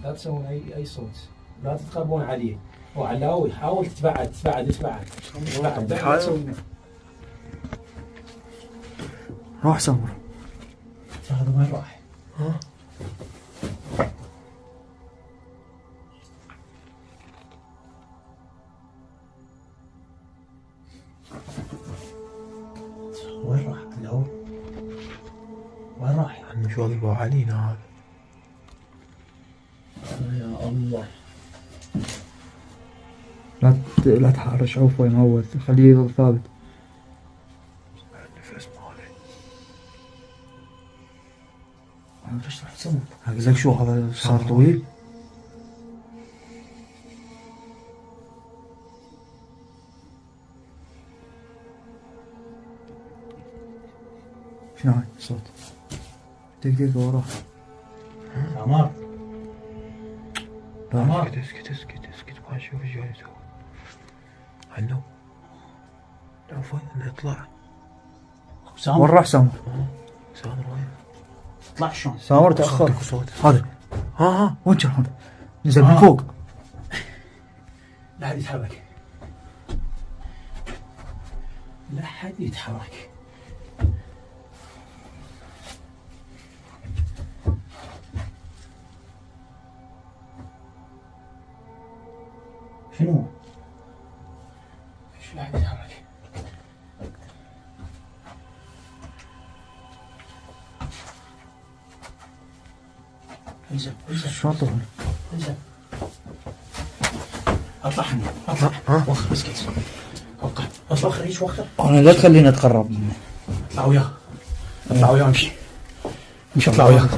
لا تسوون اي صوت، لا تتقربون عليه. وعلاوي حاول تتبعد لا تسوون. روح سمر. هذا وين راح؟ ها؟ وين راح علاوي؟ وين راح؟ عنه شو ابو علينا هذا. يا الله. لا تحرش عوف وين هو، خليه يظل ثابت. النفس مالي. ايش راح تسوي؟ اقول لك شو هذا صار طويل. شنو هاي الصوت؟ دق وراه. عمار. عمار. اسكت ما نشوف ايش قاعد يسوي. عنو عفوا نطلع. سامر. وين راح سامر؟ سامر وين؟ اطلع شلون؟ سامر تأخر. هذا ها وين كان هذا؟ نزل من فوق. لا حد يتحرك. لا حد يتحرك. شنو؟ لا حد يتحرك. انزل. شلون طلع؟ انزل. اطلع حمي اطلع. وخر اسكت. وخر ايش وخر؟ انا لا تخليني اتقرب منه. اطلع وياه امشي. اطلع وياه.